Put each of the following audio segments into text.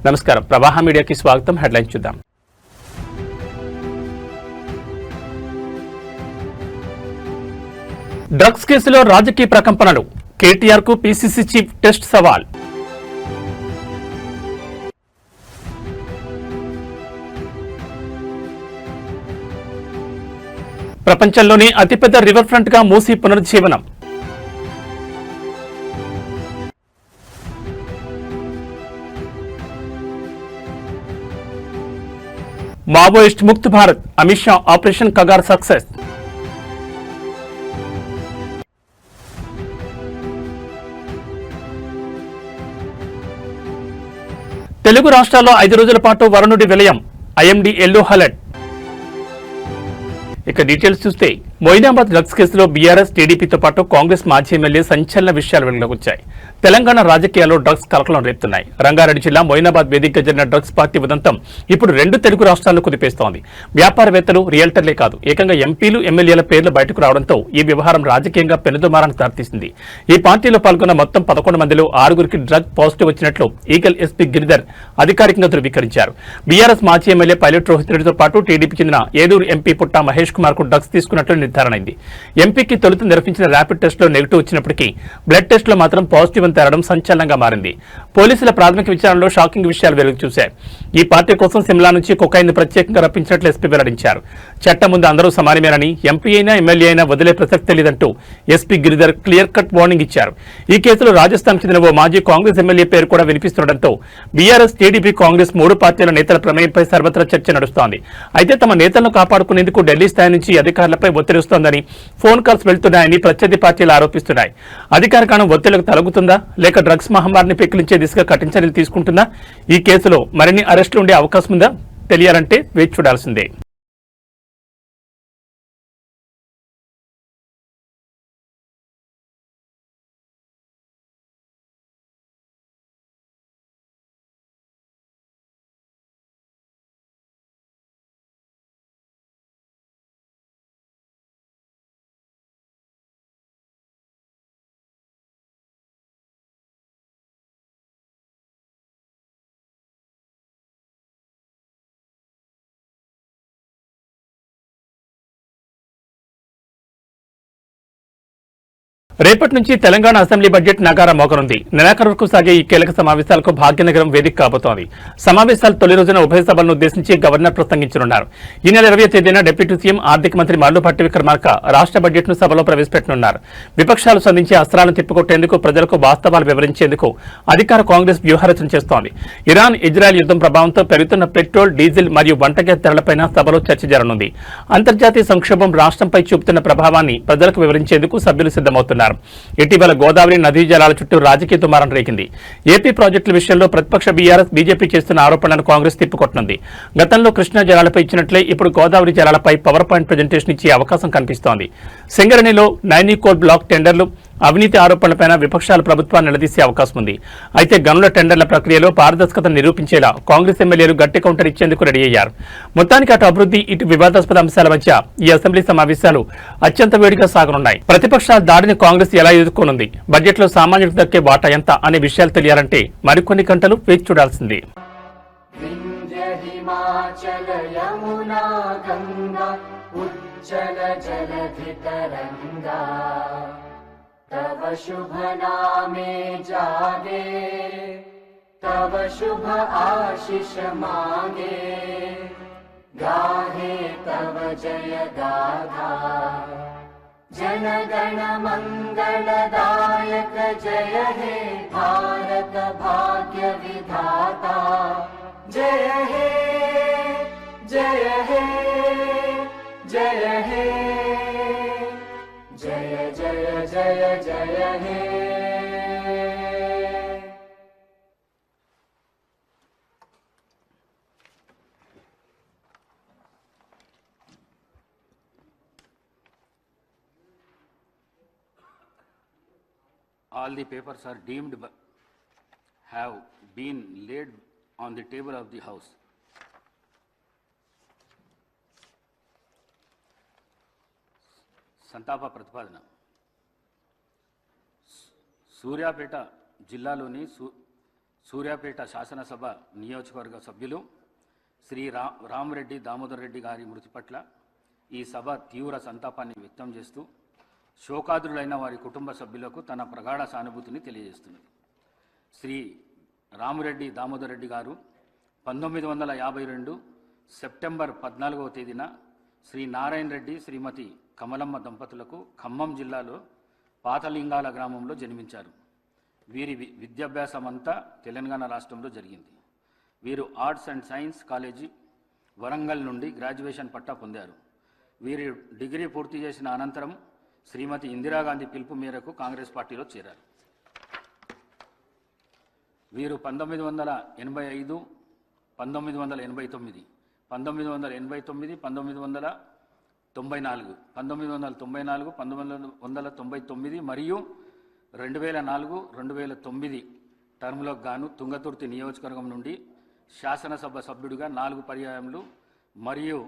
నమస్కారం, ప్రవాహ మీడియాకి స్వాగతం. హెడ్లైన్స్ చూద్దాం. డ్రగ్స్ కేసులో రాజకీయ ప్రకంపనలు, కేటీఆర్ కు పీసీసీ చీఫ్ టెస్ట్ సవాల్. ప్రపంచంలోనే అతిపెద్ద రివర్ ఫ్రంట్ గా మూసీ పునరుజ్జీవనం. మావోయిస్ట్ ముక్త్ భారత్, అమిత్ షా ఆపరేషన్ కగార్ సక్సెస్. తెలుగు రాష్ట్రాల్లో 5 రోజుల పాటు వరుణుడి విలయం, ఐఎండీ ఎల్లో అలర్ట్. ఇక డీటెయిల్స్ చూస్తే, మొయినాబాద్ డ్రగ్స్ కేసులో బీఆర్ఎస్, టీడీపీతో పాటు కాంగ్రెస్ మాజీ ఎమ్మెల్యే సంచలన విషయాలు వెలుగులోకి వచ్చాయి. తెలంగాణ రాజకీయాల్లో డ్రగ్స్ కలకలం రేపుతున్నాయి. రంగారెడ్డి జిల్లా మొయినాబాద్ వేదికగా జరిగిన డ్రగ్స్ పార్టీ ఉదంతం ఇప్పుడు 2 తెలుగు రాష్ట్రాలను కుదిపేస్తోంది. వ్యాపారవేత్తలు, రియల్టర్లే కాదు, ఏకంగా ఎంపీలు, ఎమ్మెల్యేల పేర్లు బయటకు రావడంతో ఈ వ్యవహారం రాజకీయంగా పెనుదుమారానికి దారితీసింది. ఈ పార్టీలో పాల్గొన్న మొత్తం 11 మందిలో 6గురికి డ్రగ్ పాజిటివ్ వచ్చినట్లు ఈగల్ ఎస్పీ గిరిధర్ అధికారికంగా ధృవీకరించారు. బీఆర్ఎస్ మాజీ ఎమ్మెల్యే పైలట్ రోహిత్ రెడ్డితో పాటు టీడీపీ చెందిన ఏలూరు ఎంపీ పుట్టా మహేష్ కుమార్ కు డ్రగ్స్ తీసుకున్నట్లు నిర్ధారణ అయింది. ఎంపీకి తొలుత నిర్వహించిన ర్యాపిడ్ టెస్ట్ లో నెగిటివ్ వచ్చినప్పటికీ బ్లడ్ టెస్ట్ లో మాత్రం పాజిటివ్ అని తేలడం సంచలనంగా మారింది. పోలీసుల ప్రాథమిక విచారణలో షాకింగ్ విషయాలు వెలుగు చూశాయి. ఈ పార్టీ కోసం సిమ్లా నుంచి కొకైన్ ప్రత్యేకంగా రప్పించినట్లు ఎస్పీ వెల్లడించారు. చట్టం ముందు అందరూ సమానమేనని, ఎంపీ అయినా ఎమ్మెల్యే అయినా వదిలే ప్రసక్తే లేదంటూ SP Giridhar clear cut warning ఇచ్చారు. ఈ కేసులో రాజస్థాన్ చెందిన ఓ మాజీ కాంగ్రెస్ ఎమ్మెల్యే పేరు కూడా వినిపిస్తుండటంతో బీఆర్ఎస్, టీడీపీ, కాంగ్రెస్ 3 పార్టీల నేతల ప్రమేయంపై సర్వత్రా చర్చ నడుస్తోంది. అయితే తమ నేతలను కాపాడుకునేందుకు ఢిల్లీ స్థాయి నుంచి అధికారులపై ఒత్తిడి వస్తోందని, ఫోన్ కాల్స్ వెళ్తున్నాయని ప్రత్యర్థి పార్టీలు ఆరోపిస్తున్నాయి. అధికార కాలం ఒత్తిళ్లకు తలగుతుందా, లేక డ్రగ్స్ మహమ్మారిని పెకిలించే దిశగా కఠిన చర్యలు తీసుకుంటుందా? ఈ కేసులో మరిన్ని అరెస్టులు ఉండే అవకాశం ఉందా? తెలియాలంటే వేచి చూడాల్సిందే. రేపటి నుంచి తెలంగాణ అసెంబ్లీ బడ్జెట్ నగారా మోగనుంది. నెలాఖరు వరకు సాగే ఈ కీలక సమావేశాలకు భాగ్యనగరం వేదిక కాబోతోంది. సమావేశాల తొలి రోజున ఉభయ సభలను ఉద్దేశించి గవర్నర్ ప్రసంగించనున్నారు. ఈ నెల 20వ తేదీన డిప్యూటీ సీఎం, ఆర్థిక మంత్రి మల్లుభట్టి విక్రమార్క రాష్ట్ర బడ్జెట్ ను సభలో ప్రవేశపెట్టనున్నారు. విపక్షాలు సంధించే అస్త్రాలను తిప్పికొట్టేందుకు, ప్రజలకు వాస్తవాలు వివరించేందుకు అధికార కాంగ్రెస్ వ్యూహరచన చేస్తోంది. ఇరాన్, ఇజ్రాయెల్ యుద్ధం ప్రభావంతో పెరుగుతున్న పెట్రోల్, డీజిల్ మరియు వంటగ్యాస్ ధరలపై సభలో చర్చ జరగనుంది. అంతర్జాతీయ సంక్షోభం రాష్ట్రంపై చూపుతున్న ప్రభావాన్ని ప్రజలకు వివరించేందుకు సభ్యులు సిద్దమవుతున్నారు. ఇటీవల గోదావరి నదీ జలాల చుట్టూ రాజకీయ దుమారం రేగింది. ఏపీ ప్రాజెక్టుల విషయంలో ప్రతిపక్ష బీఆర్ఎస్, బీజేపీ చేస్తున్న ఆరోపణలను కాంగ్రెస్ తిప్పికొట్టనుంది. గతంలో కృష్ణా జలాలపై ఇచ్చినట్లే ఇప్పుడు గోదావరి జలాలపై పవర్ పాయింట్ ప్రజెంటేషన్ ఇచ్చే అవకాశం కనిపిస్తోంది. సింగరేణిలో నైనికోల్ బ్లాక్ టెండర్లు, అవినీతి ఆరోపణలపైన విపక్షాలు ప్రభుత్వాన్ని నిలదీసే అవకాశం ఉంది. అయితే గనుల టెండర్ల ప్రక్రియలో పారదర్శకతను నిరూపించేలా కాంగ్రెస్ ఎమ్మెల్యేలు గట్టి కౌంటర్ ఇచ్చేందుకు రెడీ అయ్యారు. మొత్తానికి అటు అభివృద్ధి, ఇటు వివాదాస్పద అంశాల మధ్య ఈ అసెంబ్లీ సమావేశాలు అత్యంత వేడిగా సాగనున్నాయి. ప్రతిపక్షాల దాడిని కాంగ్రెస్ ఎలా ఎదుర్కొనుంది, బడ్జెట్ లో సామాన్యులకు దక్కే వాటా ఎంత అనే విషయాలు తెలియాలంటే మరికొన్ని గంటలు వేచి చూడాల్సిందే. तव शुभ नामे जागे, तव शुभ आशीष मांगे, गाहे तव जय गाथा, जन गण मंगलदायक जय हे भारत भाग्य विधाता, जय हे जय हे जय हे जय जय जय जय हे। All the papers are deemed have been laid on the table of the House. సంతాప ప్రతిపాదన. సూర్యాపేట జిల్లాలోని సూర్యాపేట శాసనసభ నియోజకవర్గ సభ్యులు శ్రీ రామరెడ్డి దామోదర్ రెడ్డి గారి మృతి పట్ల ఈ సభ తీవ్ర సంతాపాన్ని వ్యక్తం చేస్తూ శోకాదులైన వారి కుటుంబ సభ్యులకు తన ప్రగాఢ సానుభూతిని తెలియజేస్తున్నది. శ్రీ రామరెడ్డి దామోదర్ రెడ్డి గారు 1952 సెప్టెంబర్ 14వ తేదీన శ్రీ నారాయణ రెడ్డి శ్రీమతి కమలమ్మ దంపతులకు ఖమ్మం జిల్లాలో పాతలింగాల గ్రామంలో జన్మించారు. వీరి విద్యాభ్యాసం అంతా తెలంగాణ రాష్ట్రంలో జరిగింది. వీరు arts and science college Warangal నుండి గ్రాడ్యుయేషన్ పట్టా పొందారు. వీరు డిగ్రీ పూర్తి చేసిన అనంతరం శ్రీమతి ఇందిరాగాంధీ పిలుపు మేరకు కాంగ్రెస్ పార్టీలో చేరారు. వీరు 1985, 1989, 1989, 1994, 1999 మరియు 2004, 2009 టర్మ్లకు గాను తుంగతుర్తి నియోజకవర్గం నుండి శాసనసభ సభ్యుడిగా 4 పర్యాయములు మరియు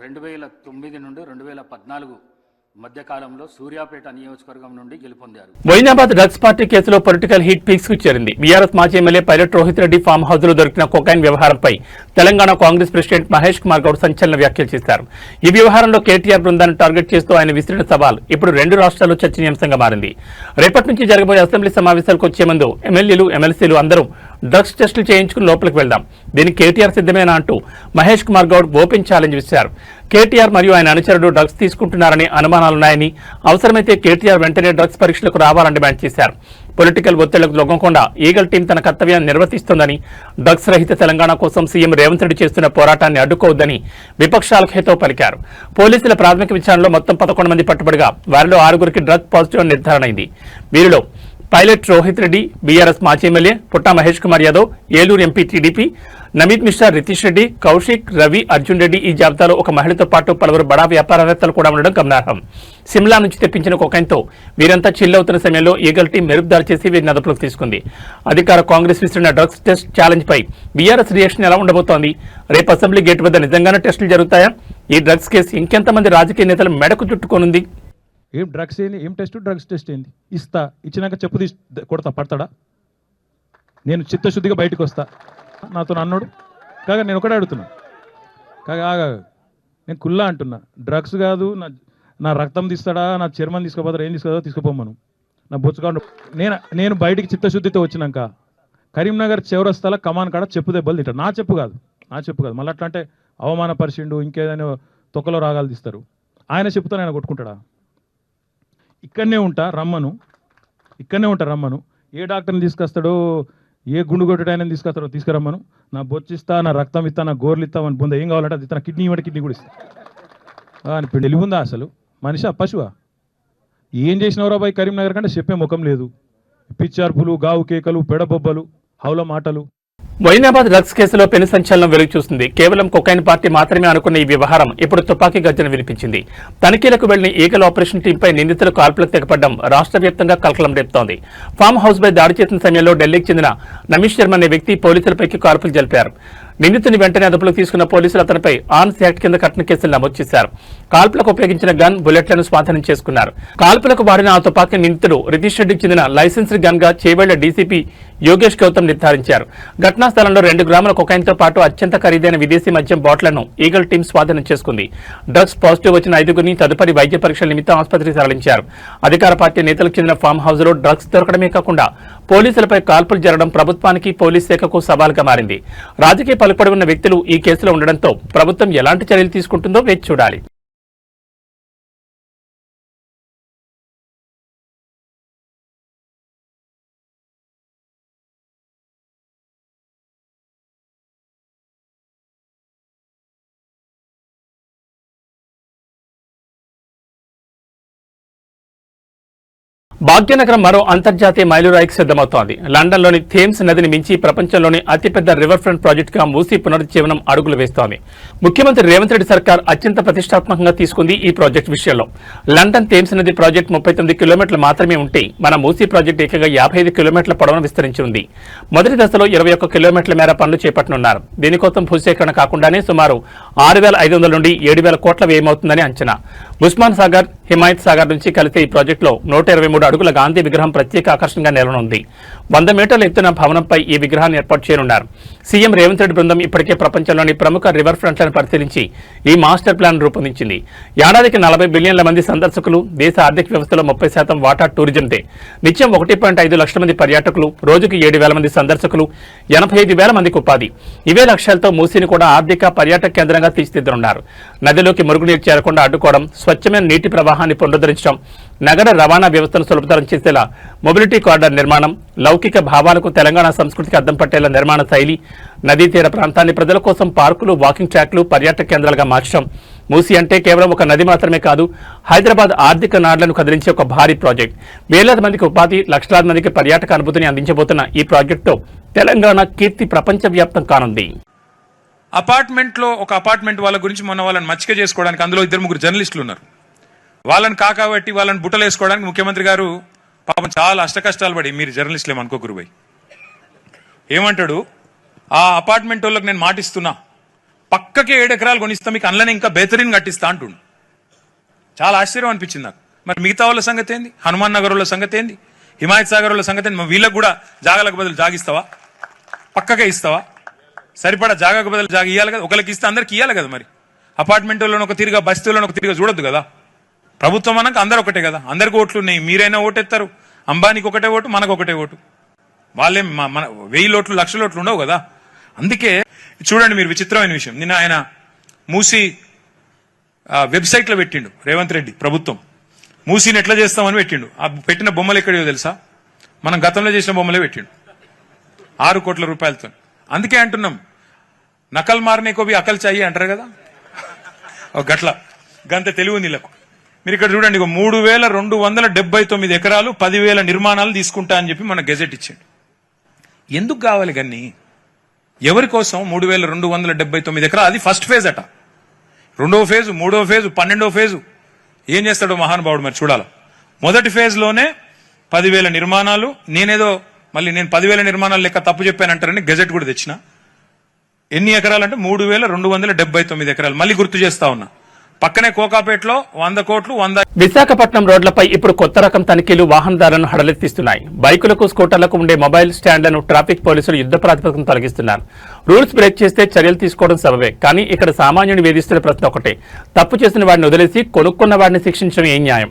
2009 నుండి 2014 మధ్యకాలంలో సూర్యాపేట నియోజకవర్గం నుండి గెలుపొందారు. మొయినాబాద్ డ్రగ్స్ పార్టీ కేసులో పొలిటికల్ హీట్ పీక్స్ కు చేరింది. బీఆర్ఎస్ మాజీ MLA pilot Rohit Reddy farm house లో దొరికిన కొకైన్ వ్యవహారంపై తెలంగాణ కాంగ్రెస్ ప్రెసిడెంట్ మహేష్ కుమార్ గౌడ్ సంచలన వ్యాఖ్యలు చేశారు. ఈ వ్యవహారంలో కేటీఆర్ బృందాన్ని టార్గెట్ చేస్తూ ఆయన విసిరిన సవాల్ ఇప్పుడు 2 రాష్ట్రాల్లో చర్చనీయాంశంగా మారింది. రేపటి నుంచి జరగబోయే అసెంబ్లీ సమావేశాలకు వచ్చే ముందు ఎమ్మెల్యేలు ఎమ్మెల్సీలు అందరూ డ్రగ్స్ టెస్టులు చేయించుకుని లోపలికి వెళ్దాం, దీనికి కేటీఆర్ సిద్ధమేనా అంటూ మహేష్ కుమార్ గౌడ్ ఓపెన్ ఛాలెంజ్ ఇచ్చారు. కేటీఆర్ మరియు ఆయన అనుచరుడు డ్రగ్స్ తీసుకుంటున్నారని అనుమానాలున్నాయని, అవసరమైతే కేటీఆర్ వెంటనే డ్రగ్స్ పరీక్షలకు రావాలని డిమాండ్ చేశారు. పొలిటికల్ ఒత్తిళ్లకు లొంగకుండా ఈగల్ టీం తన కర్తవ్యాన్ని నిర్వర్తిస్తోందని, డ్రగ్స్ రహిత తెలంగాణ కోసం సీఎం రేవంత్ రెడ్డి చేస్తున్న పోరాటాన్ని అడ్డుకోవద్దని విపక్షాలకు హితవు పలికారు. పోలీసుల ప్రాథమిక విచారణలో మొత్తం 11 మంది పట్టుబడిగా వారిలో 6గురికి డ్రగ్ పాజిటివ్ అని నిర్ధారణ అయింది. వీరిలో పైలట్ రోహిత్ రెడ్డి, బీఆర్ఎస్ మాజీ ఎమ్మెల్యే పుట్టా మహేష్ కుమార్ యాదవ్, ఏలూరు ఎంపీ టీడీపీ నమిత్ మిశ్రా, రితీష్ రెడ్డి, కౌశిక్, రవి, అర్జున్ రెడ్డి, ఈ జాబితాలో ఒక మహిళతో పాటు పలువురు బడా వ్యాపారవేత్తలు కూడా ఉండడం గమనార్హం. సిమ్లా నుంచి తెప్పించిన కొకైన్తో వీరంతా చిల్లవుతున్న సమయంలో ఈగల్ టీం మెరుపుదారి చేసి వీరిని అదుపులోకి తీసుకుంది. అధికార కాంగ్రెస్ విసిరిన డ్రగ్స్ టెస్ట్ ఛాలెంజ్ పై బీఆర్ఎస్ రియాక్షన్ ఎలా ఉండబోతోంది? రేపు అసెంబ్లీ గేట్ వద్ద నిజంగానే టెస్టులు జరుగుతాయా? ఈ డ్రగ్స్ కేసు ఇంకెంతమంది రాజకీయ నేతలు మెడకు చుట్టుకోనుంది? ఏం డ్రగ్స్ ఏంది, ఏం టెస్ట్, డ్రగ్స్ టెస్ట్ ఏంది? ఇస్తా, ఇచ్చినాక చెప్పు తీసి కొడతా, పడతాడా? నేను చిత్తశుద్ధిగా బయటకు వస్తా. నాతో అన్నాడు కాగా నేను ఒకటే అడుగుతున్నా, కాగా నేను కుల్లా అంటున్నా, డ్రగ్స్ కాదు, నా రక్తం తీస్తాడా, నా చర్మం తీసుకోపోతాడా, ఏం తీసుకోదా తీసుకుపోమ్మను, నా బొచ్చుకాడు. నేను బయటికి చిత్తశుద్ధితో వచ్చినాక కరీంనగర్ చౌరస్తాల కమాన్ కాడ చెప్పు దెబ్బలు తింటాడు. నా చెప్పు కాదు. మళ్ళీ అట్లా అంటే అవమానపరిచిండు, ఇంకేదైనా తొక్కలో రాగాలు తీస్తారు. ఆయన చెప్పుతాను ఆయన కొట్టుకుంటాడా? ఇక్కడనే ఉంటా రమ్మను, ఏ డాక్టర్ని తీసుకొస్తాడో, ఏ గుండు కొట్టడాయన తీసుకొస్తాడో తీసుకురమ్మను, నా బొచ్చిస్తా, నా రక్తం ఇస్తా, నా గోర్లు ఇస్తా, అని బొంద ఏం కావాలంటే అది ఇస్తా, కిడ్నీ ఇవ్వండి, కిడ్నీ కూడా ఇస్తా అని తెలివుందా అసలు? మనిషి పశువా? ఏం చేసినవరా బాయ్ కరీంనగర్ కంటే చెప్పే ముఖం లేదు. పిచ్చార్పులు, గావు కేకలు, పెడబొబ్బలు, హౌల మాటలు. మొయినాబాద్ డ్రగ్స్ కేసులో పెను సంచలనం వెలుగు చూస్తుంది. కేవలం కొకైన్ పార్టీ మాత్రమే అనుకున్న ఈ వ్యవహారం ఇప్పుడు తుపాకీ గర్జన వినిపించింది. తనిఖీలకు వెళ్లిన ఈగల్ ఆపరేషన్ టీంపై నిందితులు కాల్పులకు తెగపడడం రాష్ట్ర వ్యాప్తంగా కలకలం రేపుతోంది. ఫామ్ హౌస్ పై దాడి చేసిన సమయంలో ఢిల్లీకి చెందిన నమీష్ శర్మ అనే వ్యక్తి పోలీసులపైకి కాల్పులు జరిపారు. నిందితుని వెంటనే అదుపులోకి తీసుకున్న పోలీసులు అతనిపై ఆర్మ్స్ యాక్ట్ కింద కఠిన కేసులు నమోదు చేశారు. కాల్పులకు ఉపయోగించిన గన్, బుల్లెట్లను స్వాధీనం చేసుకున్నారు. కాల్పులకు వాడిన ఆ తుపాకీ నిందితుడు రితీష్ రెడ్డికి చెందిన లైసెన్స్డ్ గన్ గా చేవెళ్ల డీసీపీ యోగేష్ గౌతమ్ నిర్ధారించారు. ఘటనా స్థలంలో 2 గ్రాముల కొకైన్తో పాటు అత్యంత ఖరీదైన విదేశీ మద్యం బాటిళ్లను ఈగల్ టీం స్వాధీనం చేసుకుంది. డ్రగ్స్ పాజిటివ్ వచ్చిన 5గురిని తదుపరి వైద్య పరీక్షల నిమిత్తం ఆసుపత్రికి తరలించారు. అధికార పార్టీ నేతలకు చెందిన ఫామ్ హౌస్ లో డ్రగ్స్ దొరకడమే కాకుండా పోలీసులపై కాల్పులు జరగడం ప్రభుత్వానికి, పోలీస్ శాఖకు సవాల్గా మారింది. రాజకీయ పలుకుబడి ఉన్న వ్యక్తులు ఈ కేసులో ఉండడంతో ప్రభుత్వం ఎలాంటి చర్యలు తీసుకుంటుందో వేచి చూడాలి. భాగ్యనగరం మరో అంతర్జాతీయ మైలురాయికి సిద్ధమవుతోంది. లండన్లోని థేమ్స్ నదిని మించి ప్రపంచంలోని అతిపెద్ద రివర్ ఫ్రంట్ ప్రాజెక్టుగా మూసీ పునరుజ్జీవనం అడుగులు వేస్తోంది. ముఖ్యమంత్రి రేవంత్ రెడ్డి సర్కార్ అత్యంత ప్రతిష్టాత్మకంగా తీసుకుంది ఈ ప్రాజెక్టు విషయంలో. లండన్ థేమ్స్ నది ప్రాజెక్టు 39 కిలోమీటర్లు మాత్రమే ఉంటే మన మూసీ ప్రాజెక్టు ఏకంగా 55 కిలోమీటర్ల పొడవును విస్తరించి ఉంది. మొదటి దశలో 21 కిలోమీటర్ల మేర పనులు చేపట్టనున్నారు. దీనికోసం భూసేకరణ కాకుండానే సుమారు 6,500 నుండి 7,000 కోట్ల వ్యయమవుతుందని అంచనా. ఉస్మాన్ సాగర్, హిమాయత్ సాగర్ నుంచి కలిసే ఈ ప్రాజెక్టులో 123 అడుగుల గాంధీ విగ్రహం ప్రత్యేక ఆకర్షణగా నిలవనుంది. 100 మీటర్ల ఎత్తున భవనంపై ఈ విగ్రహాన్ని ఏర్పాటు చేయనున్నారు. సీఎం రేవంత్ రెడ్డి బృందం ఇప్పటికే ప్రపంచంలోని ప్రముఖ రివర్ ఫ్రంట్లను పరిశీలించి ఈ మాస్టర్ ప్లాన్ రూపొందించింది. ఏడాదికి 40 బిలియన్ల మంది సందర్శకులు, దేశ ఆర్థిక వ్యవస్థలో 30% వాటా టూరిజందే. నిత్యం 1.5 లక్షల మంది పర్యాటకులు, రోజుకు 7,000 మంది సందర్శకులు, 85,000 మందికి ఉపాధి. ఇవే లక్ష్యాలతో మూసీని కూడా ఆర్థిక పర్యాటక కేంద్రంగా తీర్చిదిద్దనున్నారు. నదిలోకి మురుగునీరు చేరకుండా అడ్డుకోవడం, స్వచ్ఛమైన నీటి ప్రవాహాన్ని పునరుద్ధరించడం, నగర రవాణా వ్యవస్థను సులభతరం చేసేలా మొబిలిటీ కారిడార్ నిర్మాణం, లౌకిక భావాలకు తెలంగాణ సంస్కృతికి అద్దం పట్టేలా నిర్మాణ శైలి, నదీ తీర ప్రాంతాన్ని ప్రజల కోసం పార్కులు, వాకింగ్ ట్రాక్లు, పర్యాటక కేంద్రాలుగా మార్చడం. మూసీ అంటే కేవలం ఒక నది మాత్రమే కాదు, హైదరాబాద్ ఆర్థిక నాడ్లను కదిలించే ఒక భారీ ప్రాజెక్ట్. వేలాది మందికి ఉపాధి, లక్షలాది మందికి పర్యాటక అనుభూతిని అందించబోతున్న ఈ ప్రాజెక్టుతో తెలంగాణ కీర్తి ప్రపంచవ్యాప్తం కానుంది. అపార్ట్మెంట్లో ఒక అపార్ట్మెంట్ వాళ్ళ గురించి మొన్న వాళ్ళని మచ్చిక చేసుకోవడానికి అందులో 2-3 జర్నలిస్టులు ఉన్నారు. వాళ్ళని కాకాబట్టి వాళ్ళని బుట్టలు వేసుకోవడానికి ముఖ్యమంత్రి గారు పాపం చాలా అష్టకష్టాలు పడి, మీరు జర్నలిస్టులు ఏమనుకోకురు పోయి ఏమంటాడు, ఆ అపార్ట్మెంట్ వాళ్ళకి నేను మాటిస్తున్నా, పక్కకే 7 ఎకరాలు కొనిస్తా, మీకు అందులోనే ఇంకా బెహతరీన్ కట్టిస్తా అంటుండు. చాలా ఆశ్చర్యం అనిపించింది నాకు. మరి మిగతా వాళ్ళ సంగతి ఏంది? హనుమాన్ నగర్ వాళ్ళ సంగతి ఏంది? హిమాయత్ సాగర్ వాళ్ళ సంగతి ఏంది? వీళ్ళకి కూడా జాగాలకు బదులు జాగిస్తావా? పక్కకే ఇస్తావా? సరిపడా జాగాకు బదులు జాగా ఇవ్వాలి కదా. ఒకరికి ఇస్తే అందరికి ఇవ్వాలి కదా. మరి అపార్ట్మెంట్ వాళ్ళని ఒక తిరిగా, బస్తీలను ఒక తిరిగా చూడొద్దు కదా. ప్రభుత్వం అన్నాక అందరు ఒకటే కదా. అందరికి ఓట్లు ఉన్నాయి. మీరైనా ఓటెత్తారు. అంబానీకి ఒకటే ఓటు, మనకు ఒకటే ఓటు. వాళ్ళేం మన 1000 ఓట్లు, 1,00,000 ఓట్లు ఉండవు కదా. అందుకే చూడండి మీరు, విచిత్రమైన విషయం, నిన్న ఆయన మూసీ వెబ్సైట్లో పెట్టిండు రేవంత్ రెడ్డి ప్రభుత్వం. మూసీని ఎట్లా చేస్తామని పెట్టిండు. ఆ పెట్టిన బొమ్మలు ఎక్కడో తెలుసా? మనం గతంలో చేసిన బొమ్మలే పెట్టిండు 6 కోట్ల రూపాయలతో. అందుకే అంటున్నాం, నకల్ మారనేకో బి అకల్ చాయి అంటారు కదా, గట్ల గంత తెలివి నీళ్ళకు. మీరు ఇక్కడ చూడండి, 3,279 ఎకరాలు 10,000 నిర్మాణాలు తీసుకుంటా అని చెప్పి మన గెజెట్ ఇచ్చిండు. ఎందుకు కావాలి గన్ని? ఎవరి కోసం 3,279 ఎకరాలు? అది ఫస్ట్ ఫేజ్ అట. 2వ ఫేజు, 3వ ఫేజు, 12వ ఫేజు ఏం చేస్తాడో మహానుభావుడు మరి చూడాలి. మొదటి ఫేజ్ లోనే 10,000 నిర్మాణాలు. నేను 10,000 నిర్మాణాలు లెక్క తప్పు చెప్పానంటారని గెజెట్ కూడా తెచ్చిన. ఎన్ని ఎకరాలు అంటే 3,279 ఎకరాలు. మళ్ళీ గుర్తు చేస్తా ఉన్నా, పక్కనే కోకాపేటలో 100 కోట్లు. విశాఖపట్నం రోడ్లపై ఇప్పుడు కొత్త రకం తనిఖీలు వాహనదారులను హడలెత్తిస్తున్నాయి. బైకులకు, స్కూటర్లకు ఉండే మొబైల్ స్టాండ్లను ట్రాఫిక్ పోలీసులు యుద్ధ ప్రాతిపదికన తొలగిస్తున్నారు. రూల్స్ బ్రేక్ చేస్తే చర్యలు తీసుకోవడం సబబే, కానీ ఇక్కడ సామాన్యుని వేధిస్తున్న ప్రశ్న ఒకటే, తప్పు చేసిన వాడిని వదిలేసి కొనుక్కున్న వాడిని శిక్షించడం ఏం న్యాయం?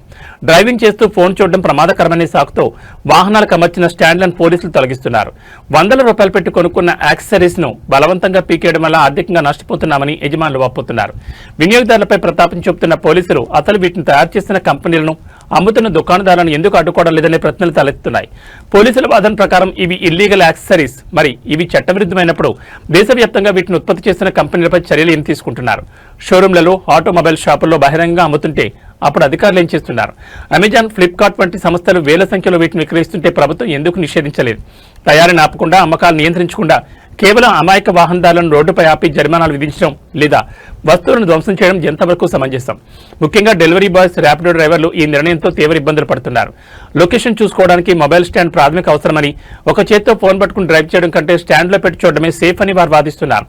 డ్రైవింగ్ చేస్తూ ఫోన్ చూడడం ప్రమాదకరమనే సాకుతో వాహనాలకు అమర్చిన స్టాండ్లను పోలీసులు తొలగిస్తున్నారు. 100 రూపాయలు పెట్టి కొనుక్కున్న యాక్సెసరీస్ ను బలవంతంగా పీకేయడం వల్ల ఆర్థికంగా నష్టపోతున్నామని యజమానులు వాపోతున్నారు. వినియోగదారులపై ప్రతాపం చూపుతున్న పోలీసులు అసలు వీటిని తయారు చేసిన కంపెనీలను, అమ్ముతున్న దుకాణదారులను ఎందుకు అడ్డుకోవడం లేదనే ప్రశ్నలు తలెత్తున్నాయి. పోలీసుల వాదన ప్రకారం ఇవి ఇల్లీగల్ యాక్సెసరీస్. మరి ఇవి చట్టవిరుద్ధమైనప్పుడు దేశవ్యాప్తంగా వీటిని ఉత్పత్తి చేసిన కంపెనీలపై చర్యలు ఏం తీసుకుంటున్నారు? షోరూంలలో, ఆటోమొబైల్ షాపుల్లో బహిరంగంగా అమ్ముతుంటే అప్పుడు అధికారులు ఏం చేస్తున్నారు? అమెజాన్, ఫ్లిప్కార్ట్ వంటి సంస్థలు వేల సంఖ్యలో వీటిని విక్రయిస్తుంటే ప్రభుత్వం ఎందుకు నిషేధించలేదు? తయారీని ఆపకుండా, అమ్మకాలు నియంత్రించకుండా కేవలం అమాయక వాహనదారులను రోడ్డుపై ఆపి జరిమానాలు విధించడం లేదా వస్తువులను ధ్వంసం చేయడం ఎంతవరకు సమంజసం? ముఖ్యంగా డెలివరీ బాయ్స్, ర్యాపిడో డ్రైవర్లు ఈ నిర్ణయంతో తీవ్ర ఇబ్బందులు పడుతున్నారు. లొకేషన్ చూసుకోవడానికి మొబైల్ స్టాండ్ ప్రాథమిక అవసరమని, ఒక చేత్తో ఫోన్ పట్టుకుని డ్రైవ్ చేయడం కంటే స్టాండ్లో పెట్టి చూడడమే సేఫ్ అని వారు వాదిస్తున్నారు.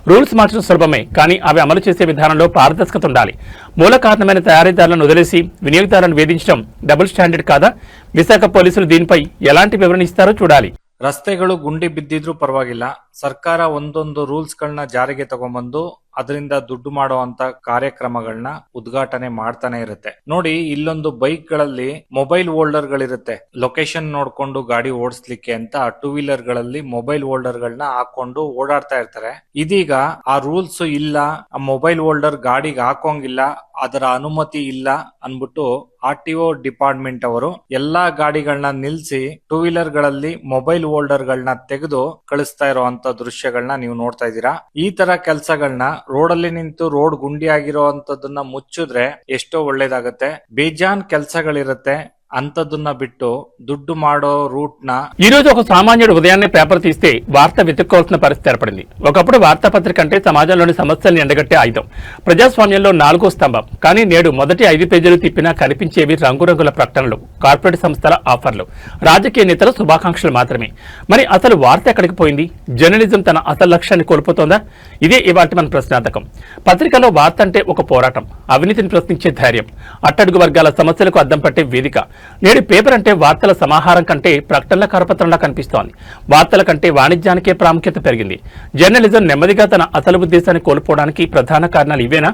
రూల్స్ మార్చడం సులభమే, కానీ అవి అమలు చేసే విధానంలో పారదర్శకత ఉండాలి. మూల కారణమైన తయారీదారులను వదిలేసి ವಿನಿಯೋಗದಾರರನ್ನು వేధించడం డబుల్ స్టాండర్డ్ కాదా? విశాఖ పోలీసులు దీనిపై ఎలాంటి వివరణ ఇస్తారో చూడాలి. ರಸ್ತೆಗಳು ಗುಂಡಿ ಬಿದ್ದಿದ್ರೂ ಪರವಾಗಿಲ್ಲ, ಸರ್ಕಾರ ಒಂದೊಂದು ರೂಲ್ಸ್ ಗಳನ್ನ ಜಾರಿಗೆ ತಗೊಂಡ್ಬಂದು ಅದರಿಂದ ದುಡ್ಡು ಮಾಡುವಂತ ಕಾರ್ಯಕ್ರಮಗಳನ್ನ ಉದ್ಘಾಟನೆ ಮಾಡ್ತಾನೆ ಇರುತ್ತೆ. ನೋಡಿ, ಇಲ್ಲೊಂದು ಬೈಕ್ ಗಳಲ್ಲಿ ಮೊಬೈಲ್ ಹೋಲ್ಡರ್ ಗಳಿರುತ್ತೆ. ಲೊಕೇಶನ್ ನೋಡ್ಕೊಂಡು ಗಾಡಿ ಓಡಿಸ್ಲಿಕ್ಕೆ ಅಂತ 2 ವೀಲರ್ ಗಳಲ್ಲಿ ಮೊಬೈಲ್ ಹೋಲ್ಡರ್ ಗಳನ್ನ ಹಾಕೊಂಡು ಓಡಾಡ್ತಾ ಇರ್ತಾರೆ. ಇದೀಗ ಆ ರೂಲ್ಸ್ ಇಲ್ಲ, ಆ ಮೊಬೈಲ್ ಹೋಲ್ಡರ್ ಗಾಡಿಗೆ ಹಾಕೋಂಗಿಲ್ಲ, ಅದರ ಅನುಮತಿ ಇಲ್ಲ ಅನ್ಬಿಟ್ಟು RTO ಡಿಪಾರ್ಟ್ಮೆಂಟ್ ಅವರು ಎಲ್ಲಾ ಗಾಡಿಗಳನ್ನ ನಿಲ್ಸಿ 2 ವೀಲರ್ ಗಳಲ್ಲಿ ಮೊಬೈಲ್ ಹೋಲ್ಡರ್ ಗಳನ್ನ ತೆಗೆದು ಕಳಿಸ್ತಾ ಇರುವಂತ ದೃಶ್ಯಗಳನ್ನ ನೀವು ನೋಡ್ತಾ ಇದ್ದೀರಾ. ಈ ತರ ಕೆಲಸಗಳನ್ನ ರೋಡಲ್ಲಿ ನಿಂತು ರೋಡ್ ಗುಂಡಿ ಆಗಿರುವಂತದನ್ನ ಮುಚ್ಚಿದ್ರೆ ಎಷ್ಟೋ ಒಳ್ಳೇದಾಗತ್ತೆ. ಬೇಜಾನ್ ಕೆಲಸಗಳಿರುತ್ತೆ, ಅಂಥದ್ದನ್ನ ಬಿಟ್ಟು ದುಡ್ಡು ಮಾಡೋ ರೂಟ್ನ ఈ రోజు ఒక సామాన్యుడు ఉదయాన్నే పేపర్ తీస్తే వార్త వెతుక్కోవాల్సిన పరిస్థితి ఏర్పడింది. ఒకప్పుడు వార్తాపత్రిక అంటే సమాజంలోని సమస్యల్ని ఎండగట్టే ఆయుధం, ప్రజాస్వామ్యంలో 4వ స్తంభం. కానీ నేడు మొదటి 5 పేజీలు తిప్పినా కనిపించేవి రంగురంగుల ప్రకటనలు, కార్పొరేట్ సంస్థల ఆఫర్లు, రాజకీయ నేతల శుభాకాంక్షలు మాత్రమే. మరి అసలు వార్త ఎక్కడికి పోయింది? జర్నలిజం తన అసలు లక్ష్యాన్ని కోల్పోతోందా? ఇదే ఇవాల్టి మన ప్రశ్నార్థకం. పత్రికలో వార్త అంటే ఒక పోరాటం, అవినీతిని ప్రశ్నించే ధైర్యం, అట్టడుగు వర్గాల సమస్యలకు అద్దం పట్టే వేదిక. నేడు పేపర్ అంటే వార్తల సమాహారం కంటే ప్రకటనల కరపత్రంలా కనిపిస్తోంది. వార్తల కంటే వాణిజ్యానికే ప్రాముఖ్యత పెరిగింది. జర్నలిజం నెమ్మదిగా తన అసలు ఉద్దేశాన్ని కోల్పోవడానికి ప్రధాన కారణాలు ఇవేనా?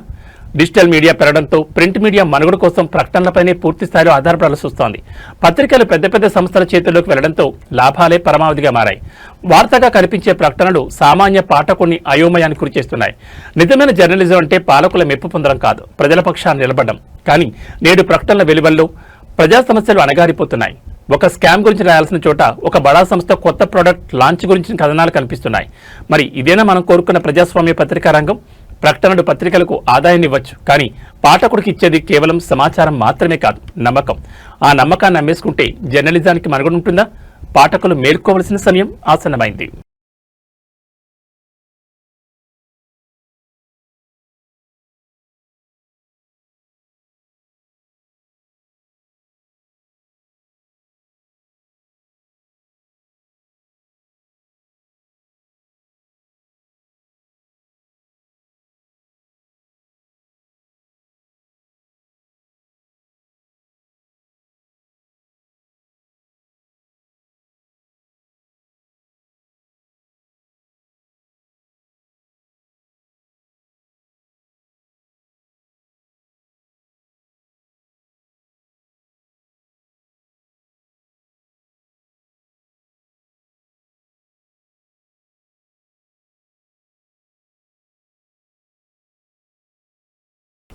డిజిటల్ మీడియా పెరగడంతో ప్రింట్ మీడియా మనుగడ కోసం ప్రకటనలపైనే పూర్తి స్థాయిలో ఆధారపడాల్సి వస్తోంది. పత్రికలు పెద్ద పెద్ద సంస్థల చేతుల్లోకి వెళ్లడంతో లాభాలే పరమావధిగా మారాయి. వార్తగా కనిపించే ప్రకటనలు సామాన్య పాఠకుని అయోమయానికి గురిచేస్తున్నాయి. నిజమైన జర్నలిజం అంటే పాలకుల మెప్పు పొందడం కాదు, ప్రజల పక్షాన్ని నిలబడడం. కానీ నేడు ప్రకటనల వెలువల్లో ప్రజా సమస్యలు అణగారిపోతున్నాయి. ఒక స్కామ్ గురించి రాయాల్సిన చోట ఒక బడా సంస్థ కొత్త ప్రోడక్ట్ లాంచ్ గురించిన కథనాలు కనిపిస్తున్నాయి. మరి ఇదేనా మనం కోరుకున్న ప్రజాస్వామ్య పత్రికా రంగం? ప్రకటనలు పత్రికలకు ఆదాయాన్ని ఇవ్వచ్చు, కానీ పాఠకుడికి ఇచ్చేది కేవలం సమాచారం మాత్రమే కాదు, నమ్మకం. ఆ నమ్మకాన్ని అమ్మేసుకుంటే జర్నలిజానికి మనుగడ ఉంటుందా? పాఠకులు మేల్కోవలసిన సమయం ఆసన్నమైంది.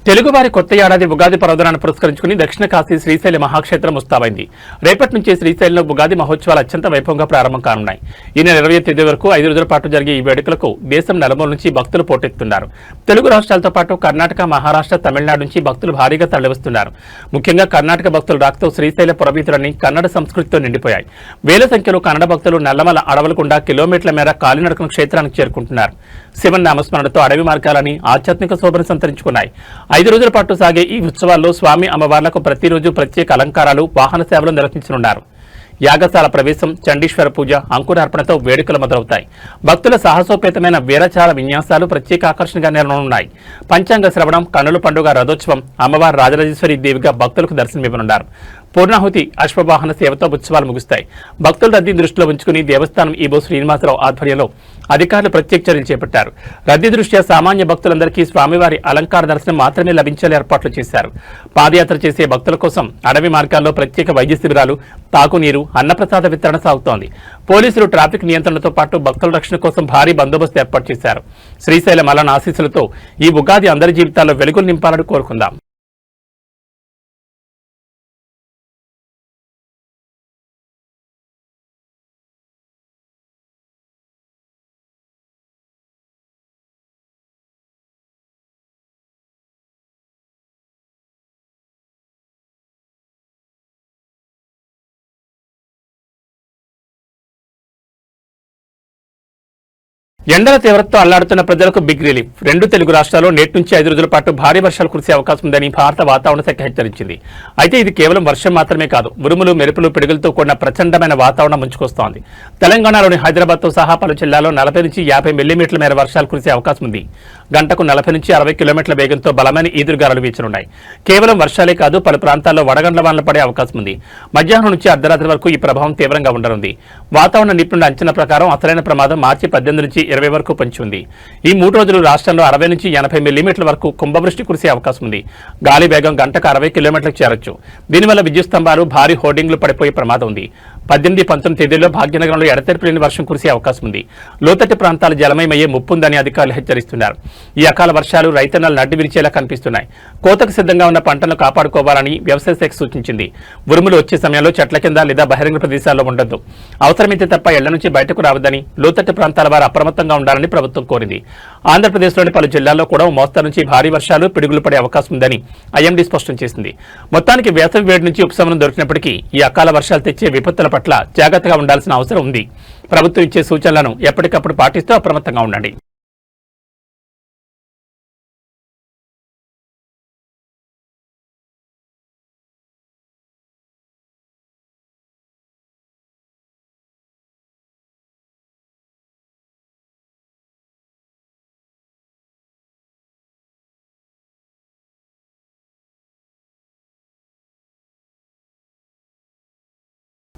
తెలుగువారి కొత్త ఏడాది ఉగాది పర్వదినాన్ని పురస్కరించుకుని దక్షిణ కాశీ శ్రీశైల మహాక్షేత్రం ముస్తాబైంది. రేపటి నుంచి శ్రీశైలంలో ఉగాది మహోత్సవాలు అత్యంత వైభవంగా ప్రారంభం కానున్నాయి. ఈ నెల 20వ తేదీ వరకు 5 రోజుల పాటు జరిగే ఈ వేడుకలకు దేశం నలుమూల నుంచి భక్తులు పోటెత్తుతున్నారు. తెలుగు రాష్ట్రాలతో పాటు కర్ణాటక, మహారాష్ట్ర, తమిళనాడు నుంచి భక్తులు భారీగా తరలివస్తున్నారు. ముఖ్యంగా కర్ణాటక భక్తుల రాకతో శ్రీశైల పురవీధులన్నీ కన్నడ సంస్కృతితో నిండిపోయాయి. వేల సంఖ్యలో కన్నడ భక్తులు నల్లమల అడవుల గుండా కిలోమీటర్ల మేర కాలినడకన క్షేత్రానికి చేరుకుంటున్నారు. శివనామస్మరణతో అడవి మార్గాలని ఆధ్యాత్మిక శోభను సంతరించుకున్నాయి. 5 రోజుల పాటు సాగే ఈ ఉత్సవాల్లో స్వామి అమ్మవార్లకు ప్రతిరోజు ప్రత్యేక అలంకారాలు, వాహన సేవలు నిర్వహించనున్నారు. యాగశాల ప్రవేశం, చండీశ్వర పూజ, అంకురార్పణతో వేడుకలు మొదలవుతాయి. భక్తుల సాహసోపేతమైన వీరచాల విన్యాసాలు ప్రత్యేక ఆకర్షణగా నెలకొనున్నాయి. పంచాంగ శ్రవణం, కన్నుల పండుగ, రథోత్సవం, అమ్మవారు రాజరాజేశ్వరి దేవిగా భక్తులకు దర్శనమివ్వనున్నారు. పూర్ణాహుతి, అశ్వవాహన సేవతో ఉత్సవాలు ముగుస్తాయి. భక్తుల రద్దీ దృష్టిలో ఉంచుకుని దేవస్థానం ఈబో శ్రీనివాసరావు ఆధ్వర్యంలో అధికారులు ప్రత్యేక చర్యలు చేపట్టారు. రద్దీ దృష్ట్యా సామాన్య భక్తులందరికీ స్వామివారి అలంకార దర్శనం మాత్రమే లభించేలా ఏర్పాట్లు చేశారు. పాదయాత్ర చేసే భక్తుల కోసం అడవి మార్గాల్లో ప్రత్యేక వైద్య శిబిరాలు, తాగునీరు, అన్నప్రసాద వితరణ సాగుతోంది. పోలీసులు ట్రాఫిక్ నియంత్రణతో పాటు భక్తుల రక్షణ కోసం భారీ బందోబస్తు ఏర్పాటు చేశారు. శ్రీశైల మల్లన్న ఆశీస్సులతో ఈ ఉగాది అందరి జీవితాల్లో వెలుగులు నింపాలని కోరుకుందాం. ఎండల తీవ్రతతో అల్లాడుతున్న ప్రజలకు బిగ్ రిలీఫ్. 2 తెలుగు రాష్ట్రాల్లో నేటి నుంచి 5 రోజుల పాటు భారీ వర్షాలు కురిసే అవకాశం ఉందని భారత వాతావరణ శాఖ హెచ్చరించింది. అయితే ఇది కేవలం వర్షం మాత్రమే కాదు, ఉరుములు, మెరుపులు, పిడుగులతో కూడిన ప్రచండమైన వాతావరణం ముంచుకొస్తోంది. తెలంగాణలోని హైదరాబాద్తో సహా పలు జిల్లాల్లో 40 నుంచి 50 మిల్లీమీటర్ల మేర వర్షాలు కురిసే అవకాశం ఉంది. గంటకు 40 నుంచి 60 కిలోమీటర్ల వేగంతో బలమైన ఈదురుగాలులు వీచనున్నాయి. కేవలం వర్షాలే కాదు, పలు ప్రాంతాల్లో వడగండ్ల వానలు పడే అవకాశం ఉంది. మధ్యాహ్నం నుంచి అర్ధరాత్రి వరకు ఈ ప్రభావం తీవ్రంగా ఉండనుంది. వాతావరణ నిపుణుల అంచనా ప్రకారం అసలైన ప్రమాదం మార్చి 18 నుంచి 20 వరకు పొంచి ఉంది. ఈ 3 రోజులు రాష్ట్రంలో 60 నుంచి 80 మిల్లీమీటర్ల వరకు కుంభవృష్టి కురిసే అవకాశం ఉంది. గాలి వేగం గంటకు 60 కిలోమీటర్లకు చేరొచ్చు. దీనివల్ల విద్యుత్ స్తంభాలు, భారీ హోర్డింగ్లు పడిపోయే ప్రమాదం ఉంది. 18, 19 తేదీల్లో భాగ్యనగరంలో ఎడతెరిపి లేని వర్షం కురిసే అవకాశం ఉంది. లోతట్టు ప్రాంతాలు జలమయమయ్యే ముప్పుందని అధికారులు హెచ్చరిస్తున్నారు. ఈ అకాల వర్షాలు రైతన్నలు నడ్డి విరిచేలా కనిపిస్తున్నాయి. కోతకు సిద్ధంగా ఉన్న పంటలను కాపాడుకోవాలని వ్యవసాయ శాఖ సూచించింది. ఉరుములు వచ్చే సమయంలో చెట్ల కింద లేదా బహిరంగ ప్రదేశాల్లో ఉండొద్దు. అవసరమైతే తప్ప ఇళ్ల నుంచి బయటకు రావద్దని, లోతట్టు ప్రాంతాల వారు అప్రమత్తంగా ఉండాలని ప్రభుత్వం కోరింది. ఆంధ్రప్రదేశ్లోని పలు జిల్లాల్లో కూడా మోస్తరు నుంచి భారీ వర్షాలు పిడుగులు పడే అవకాశం ఉందని ఐఎండీ స్పష్టం చేసింది. మొత్తానికి వేసవి వేడి నుంచి ఉపశమనం దొరికినప్పటికీ ఈ అకాల వర్షాలు తెచ్చే విపత్తుల పట్ల జాగ్రత్తగా ఉండాల్సిన అవసరం ఉంది. ప్రభుత్వం ఇచ్చే సూచనలను ఎప్పటికప్పుడు పాటిస్తూ అప్రమత్తంగా ఉండండి.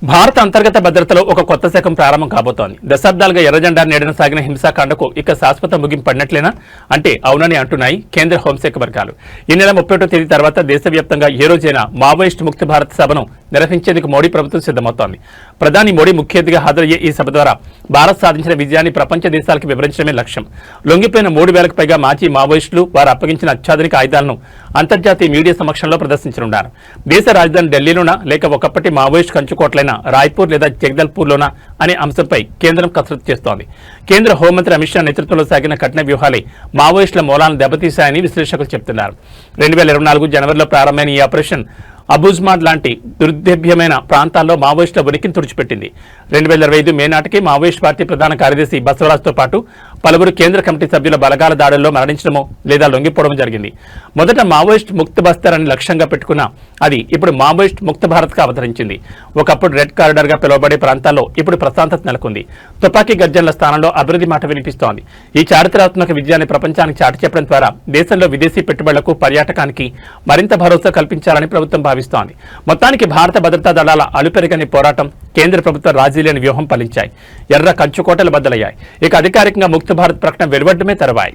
భారత అంతర్గత భద్రతలో ఒక కొత్త శకం ప్రారంభం కాబోతోంది. దశాబ్దాలుగా ఎర్రజెండా నీడన సాగిన హింసాకాండకు ఇక శాశ్వత ముగింపు పడినట్లేనా అంటే అవునని అంటున్నాయి కేంద్ర హోంశాఖ వర్గాలు. ఈ నెల 31వ తేదీ తర్వాత దేశవ్యాప్తంగా ఏ రోజైనా మావోయిస్టు ముక్త భారత్ సభను నిర్వహించేందుకు మోడీ ప్రభుత్వం సిద్ధమవుతోంది. ప్రధాని మోడీ ముఖ్య అతిథిగా హాజరయ్యే ఈ సభ ద్వారా భారత్ సాధించిన విజయాన్ని ప్రపంచ దేశాలకు వివరించడమే లక్ష్యం. లొంగిపోయిన 3,000కు పైగా మాజీ మావోయిస్టులు వారు అప్పగించిన అత్యాధునిక ఆయుధాలను అంతర్జాతీయ మీడియా సమక్షంలో ప్రదర్శించనున్నారు. దేశ రాజధాని ఢిల్లీలోనా లేక ఒకప్పటి మావోయిస్టు కంచుకోట్లైన రాయ్పూర్ లేదా జగదల్పూర్లోనా అనే అంశంపై కేంద్రం కసరత్తు చేస్తోంది. కేంద్ర హోంమంత్రి అమిత్ షా నేతృత్వంలో సాగిన కఠిన వ్యూహాలే మావోయిస్టుల మూలాలను దెబ్బతీశాయని విశ్లేషకులు చెబుతున్నారు. 2024 జనవరిలో ప్రారంభమైన ఈ ఆపరేషన్ అబుజ్మాడ్ లాంటి దుర్దేభ్యమైన ప్రాంతాల్లో మావోయిస్టుల ఉనికిని తుడిచిపెట్టింది. 2025 మే నాటికి మావోయిస్ట్ పార్టీ ప్రధాన కార్యదర్శి బసవరాజ్తో పాటు పలువురు కేంద్ర కమిటీ సభ్యుల బలగాల దాడుల్లో మరణించడమో లేదా లొంగిపోవడం జరిగింది. మొదట మావోయిస్ట్ ముక్త బస్తర్ అని లక్ష్యంగా పెట్టుకున్న అది ఇప్పుడు మావోయిస్ట్ ముక్త భారత్ గా అవతరించింది. ఒకప్పుడు రెడ్ కారిడార్ గా పిలువబడే ప్రాంతాల్లో ఇప్పుడు ప్రశాంతత నెలకొంది. తుపాకీ గర్జనల స్థానంలో అభివృద్ధి మాట వినిపిస్తోంది. ఈ చారిత్రాత్మక విజయాన్ని ప్రపంచానికి చాటి చెప్పడం ద్వారా దేశంలో విదేశీ పెట్టుబడులకు పర్యాటకానికి మరింత భరోసా కల్పించాలని ప్రభుత్వం భావిస్తోంది. మొత్తానికి భారత భద్రతా దళాల అలుపెరగని పోరాటం, కేంద్ర ప్రభుత్వ రాజీలేని వ్యూహం ఫలించాయి. ఎర్ర కంచుకోటలు బద్దలయ్యాయి. ఇక అధికారికంగా ముక్త భారత్ ప్రకటన వెలువడమే తరువాయి.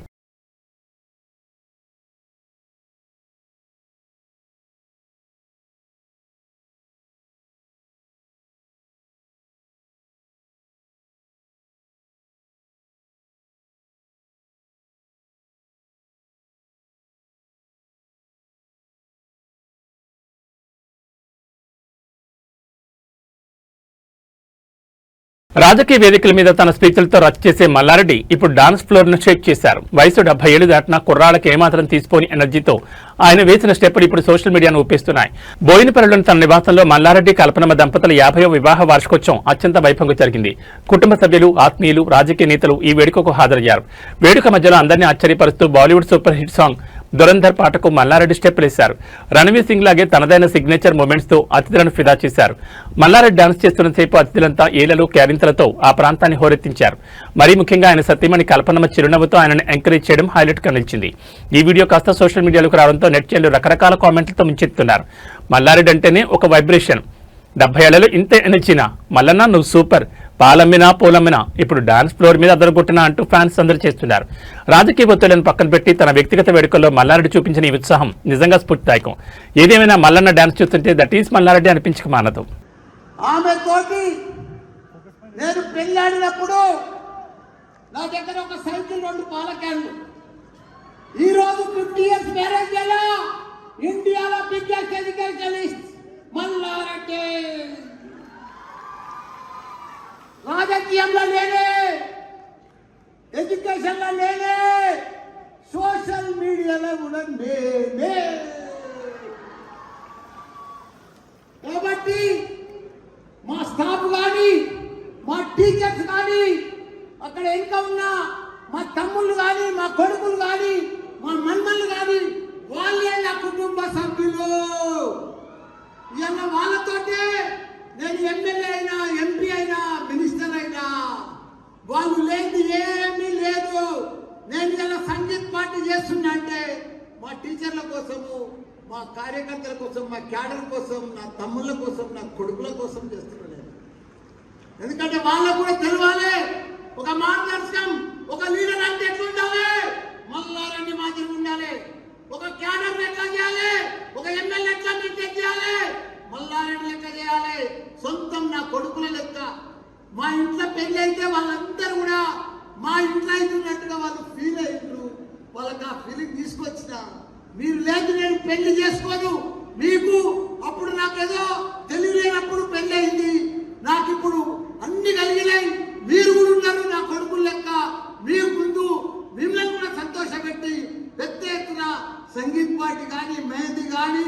రాజకీయ వేదికల మీద తన స్పీచ్లతో రచ్చ చేసే మల్లారెడ్డి ఇప్పుడు డాన్స్ ఫ్లోర్ ను షేక్ చేశారు. వయసు 70 ఏళ్లు దాటినా కుర్రాళ్ళకి ఏమాత్రం తీసిపోని ఎనర్జీతో ఆయన వేసిన స్టెప్పులు ఇప్పుడు సోషల్ మీడియాను ఊపిస్తున్నాయి. బోయినపల్లిలోని తన నివాసంలో మల్లారెడ్డి కల్పనమ్మ దంపతుల 50వ వివాహ వార్షికోత్సవం అత్యంత వైభవంగా జరిగింది. కుటుంబ సభ్యులు, ఆత్మీయులు, రాజకీయ నేతలు ఈ వేడుకకు హాజరయ్యారు. వేడుక మధ్యలో అందరినీ ఆశ్చర్యపరుస్తూ Bollywood super hit song Dhurandhar పాటకు మల్లారెడ్డి స్టెప్పులేశారు. రణవీర్ సింగ్ లాగే తనదైన సిగ్నేచర్ మూమెంట్స్ తో అతిథులను ఫిదా చేశారు. మల్లారెడ్డి డాన్స్ చేస్తున్నంతసేపు అతిథులంతా ఏలలు, క్యారింతలతో ఆ ప్రాంతాన్ని హోరెత్తించారు. మరీ ముఖ్యంగా ఆయన సతీమణి కల్పనమ్మ చిరునవ్వుతో ఆయనను ఎంకరేజ్ చేయడం హైలైట్ గా నిలిచింది. ఈ వీడియో కాస్త సోషల్ మీడియాలోకి రావడంతో నెటిజన్లు రకరకాల కామెంట్లతో ముంచెత్తున్నారు. మల్లారెడ్డి అంటేనే ఒక వైబ్రేషన్. 70 ఏళ్లలో ఇంతే ఎనర్జీనా? మల్లన్న నువ్వు సూపర్, పాలమ్మినా పూలమ్మినా ఇప్పుడు డాన్స్ ఫ్లోర్ మీద అదరగొట్టినా అంటూ ఫ్యాన్స్ అందరూ చేస్తున్నారు. రాజకీయ ఒత్తిళ్లను పక్కన పెట్టి తన వ్యక్తిగత వేడుకల్లో మల్లారెడ్డి చూపించిన ఈ ఉత్సాహం నిజంగా స్ఫూర్తిదాయకం. ఏదేమైనా మల్లన్న డాన్స్ చూస్తుంటే దట్ ఈస్ మల్లారెడ్డి అనిపించక మానదు. ఆమె తోటి నేను పెళ్ళాడినప్పుడు నా దగ్గర ఒక సైకిల్, 2 పాల క్యాన్లు. ఈ రోజు 50 ఇయర్స్ మ్యారేజ్ ఎలా ఇండియాలో బిగ్గెస్ట్ ఎడ్యుకేషనిస్ట్ మల్లారెడ్డి. రాజకీయంలో లేనే, ఎడ్యుకేషన్లో లేనే, సోషల్ మీడియాలో కూడా నేనే. కాబట్టి మా స్టాఫ్ కానీ, మా టీచర్స్ కానీ, అక్కడ ఇంకా ఉన్న మా తమ్ముళ్ళు కానీ, మా కొడుకులు కానీ, మా మన్మళ్ళు కానీ వాళ్ళే నా కుటుంబ సభ్యులు. ఇవాళ వాళ్ళతోటే నేను ఎమ్మెల్యే అయినా, ఎంపీ అయినా, మినిస్టర్ అయినా. వాళ్ళు లేదు ఏమీ లేదు. నేను ఇలా సంగీత్ పార్టీ చేస్తున్నా అంటే మా టీచర్ల కోసము, మా కార్యకర్తల కోసం, మా క్యాడర్ కోసం, నా తమ్ముళ్ళ కోసం, నా కొడుకుల కోసం చేస్తున్నాను. ఎందుకంటే వాళ్ళకు కూడా తెలవాలి ఒక మార్గదర్శకం, ఒక లీడర్ అంటే ఎట్లా ఉండాలి, మల్లారెడ్డి మాదిరి ఉండాలి. ఒక క్యాడర్ ఎట్లా చేయాలి, ఒక ఎమ్మెల్యే ఎట్లా మెయింటైన్ చేయాలి, మల్లారెడ్డి లెక్క చేయాలి. సొంతం నా కొడుకుల లెక్క. మా ఇంట్లో పెళ్లి అయితే వాళ్ళందరూ కూడా మా ఇంట్లో అవుతున్నట్టుగా వాళ్ళు ఫీల్ అయ్యారు. వాళ్ళకి ఆ ఫీలింగ్ తీసుకొచ్చిన. మీరు లేదు నేను పెళ్లి చేసుకోను, మీకు అప్పుడు నాకేదో తెలియలేనప్పుడు పెళ్లి అయింది, నాకు ఇప్పుడు అన్ని కలిగినాయి. మీరు కూడా ఉన్నారు నా కొడుకుల లెక్క. మీరు ముందు మిమ్మల్ని సంగీత్ పార్టీ కానీ, మెహందీ కానీ,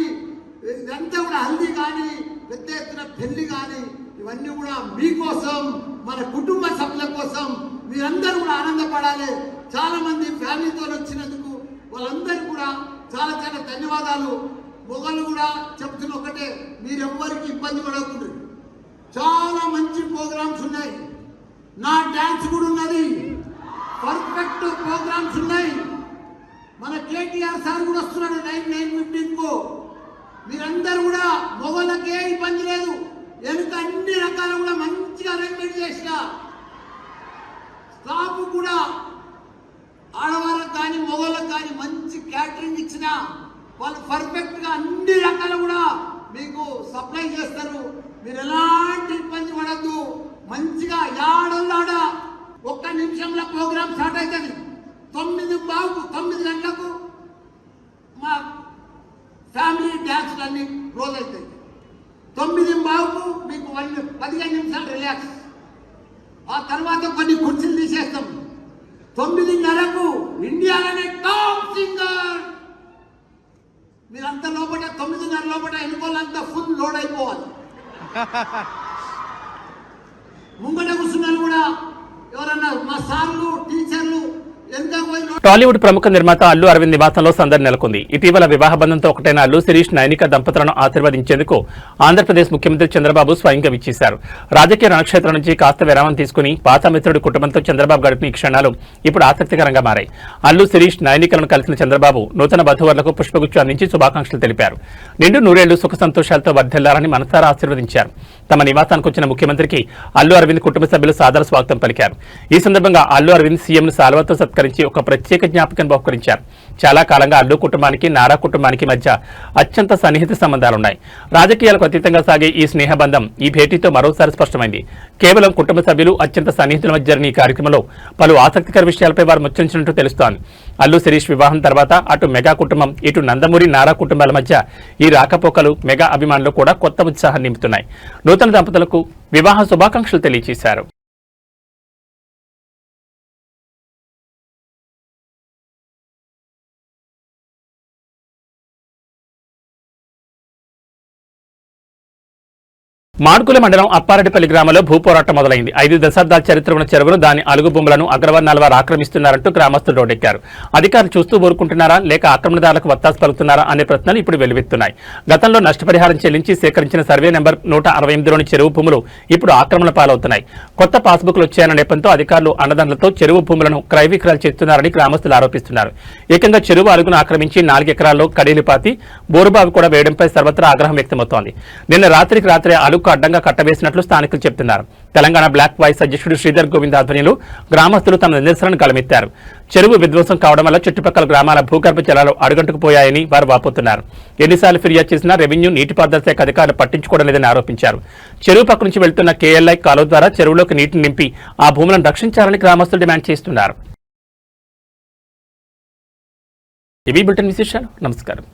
ఇదంతా కూడా హల్దీ కానీ, పెద్ద ఎత్తున పెళ్లి కానీ, ఇవన్నీ కూడా మీకోసం, మన కుటుంబ సభ్యుల కోసం మీరందరూ కూడా ఆనందపడాలి. చాలా మంది ఫ్యామిలీతో వచ్చినందుకు వాళ్ళందరూ కూడా చాలా చాలా ధన్యవాదాలు. మొగలు కూడా చెప్తున్న ఒకటే, మీరెవ్వరికి ఇబ్బంది పడకుండా చాలా మంచి ప్రోగ్రామ్స్ ఉన్నాయి. నా డాన్స్ కూడా ఉన్నది, పర్ఫెక్ట్ ప్రోగ్రామ్స్ ఉన్నాయి. మన కేటీఆర్ సార్ కూడా వస్తున్నాడు 9:15కు. మీరందరూ కూడా మొగలకే ఇబ్బంది లేదు, వెనుక అన్ని రకాల కూడా మంచిగా అరేంజ్మెంట్ చేసిన స్టాఫ్ కూడా ఆడవాళ్ళకి కానీ మొగళ్ళకి కానీ మంచి క్యాటరింగ్ ఇచ్చిన వాళ్ళు పర్ఫెక్ట్గా అన్ని రకాలు కూడా మీకు సప్లై చేస్తారు. మీరు ఎలాంటి ఇబ్బంది పడద్దు. మంచిగా యాడల్లాడ 1 నిమిషంలో ప్రోగ్రామ్ స్టార్ట్ అవుతుంది. 9 గంటలకు మా ఫ్యామిలీ డ్యాన్స్లు అన్ని క్లోజ్ అవుతాయి. 9:15కు మీకు 15 నిమిషాలు రిలాక్స్. ఆ తర్వాత కొన్ని కుర్చీలు తీసేస్తాం. 9:30కు ఇండియాలోనే టాప్ సింగర్. మీరంతా లోపల 9:30 లోపల ఎన్నికోళ్ళంతా ఫుల్ లోడ్ అయిపోవాలి. ముంగట కూర్చున్నారు కూడా ఎవరన్నా మా సార్లు టీచర్లు ఎంత పోయి టాలీవుడ్ ప్రముఖ నిర్మాత అల్లు అరవింద్ నివాసంలో సందడి నెలకొంది. ఇటీవల వివాహ బంధంతో ఒకటైన అల్లు శిరీష్ నైనిక దంపతులను ఆశీర్వదించేందుకు ఆంధ్రప్రదేశ్ ముఖ్యమంత్రి చంద్రబాబు స్వయంగా విచ్చేశారు. రాజకీయ రణక్షేత్రం నుంచి కాస్త విరామం తీసుకుని పాత మిత్రుడి కుటుంబంతో చంద్రబాబు గడిపిన ఈ క్షణాలు ఇప్పుడు ఆసక్తికరంగా మారాయి. అల్లు శిరీష్ నైనికలను కలిసిన చంద్రబాబు నూతన వధువర్లకు పుష్పగుచ్చం అందించి శుభాకాంక్షలు తెలిపారు. నిండు నూరేళ్లు సుఖ సంతోషాలతో వర్ధిల్లారని మనసారా ఆశీర్వదించారు. తమ నివాసానికి వచ్చిన ముఖ్యమంత్రికి అల్లు అరవింద్ కుటుంబ సభ్యులు సాదర స్వాగతం పలికారు. ఈ సందర్భంగా అల్లు అరవింద్ సీఎంను శాల్వాతో సత్కరించి ఒక ప్రత్యేక జ్ఞాపకం బహుకరించారు. చాలా కాలంగా అల్లు కుటుంబానికి నారా కుటుంబానికి మధ్య అత్యంత సన్నిహిత సంబంధాలున్నాయి. రాజకీయాలకు అతీతంగా సాగే ఈ స్నేహబంధం ఈ భేటీతో మరోసారి స్పష్టమైంది. కేవలం కుటుంబ సభ్యులు అత్యంత సన్నిహితుల మధ్య జరిగిన ఈ కార్యక్రమంలో పలు ఆసక్తికర విషయాలపై వారు ముచ్చరించినట్టు తెలుస్తోంది. అల్లు శిరీష్ వివాహం తర్వాత అటు మెగా కుటుంబం ఇటు నందమూరి నారా కుటుంబాల మధ్య ఈ రాకపోకలు మెగా అభిమానులు కూడా కొత్త ఉత్సాహం నింపుతున్నాయి. నూతన దంపతులకు వివాహ శుభాకాంక్షలు తెలియజేశారు. మాడుగుల మండలం అప్పారెడ్డిపల్లి గ్రామంలో భూపోరాటం మొదలైంది. 5 దశాబ్దాల చరిత్ర ఉన్న చెరువును దాని అలుగు భూములను అగ్రవర్ణాల వారు ఆక్రమిస్తున్నారంటూ గ్రామస్తులు రోడ్డెక్కారు. అధికారులు చూస్తూ ఊరుకుంటున్నారా లేక ఆక్రమణదారులకు వత్తాసు పలుకుతున్నారా అనే ప్రశ్నలు ఇప్పుడు వెలువెత్తున్నాయి. గతంలో నష్టపరిహారం చెల్లించి సేకరించిన సర్వే నెంబర్ 168లోని చెరువు భూములు ఇప్పుడు ఆక్రమణ పాలవుతున్నాయి. కొత్త పాస్బుక్లు వచ్చాయన్న నేపథ్యంతో అధికారులు అండదండలతో చెరువు భూములను క్రయ విక్రయాలు చేస్తున్నారని గ్రామస్తులు ఆరోపిస్తున్నారు. ఏకంగా చెరువు అలుగును ఆక్రమించి 4 ఎకరాల్లో కడీలు పాతి బోరుబావి కూడా వేయడంపై సర్వత్రా ఆగ్రహం వ్యక్తమవుతోంది. నిన్న రాత్రికి రాత్రే అలుగు అడ్డంగా కట్టవేసినట్లు స్థానికులు చెబుతున్నారు. తెలంగాణ బ్లాక్ వాయిస్ అధ్యక్షుడు శ్రీధర్ గోవింద్ ఆధ్వర్యంలో గ్రామస్తులు తమ నిరసనను గలమెత్తారు. చెరువు విధ్వంసం కావడం వల్ల చుట్టుపక్కల గ్రామాల భూగర్భ జలాలు అడుగంటుకుపోయాయని వారు వాపోతున్నారు. ఎన్నిసార్లు ఫిర్యాదు చేసినా రెవెన్యూ నీటిపారుదల శాఖ అధికారులు పట్టించుకోవడం లేదని ఆరోపించారు. చెరువు పక్క నుంచి వెళ్తున్న కేఎల్ఐ కాలువ ద్వారా చెరువులోకి నీటిని నింపి ఆ భూములను రక్షించాలని గ్రామస్తులు డిమాండ్ చేస్తున్నారు. ఇవి బులెటిన్ విశేషాలు. నమస్కారం.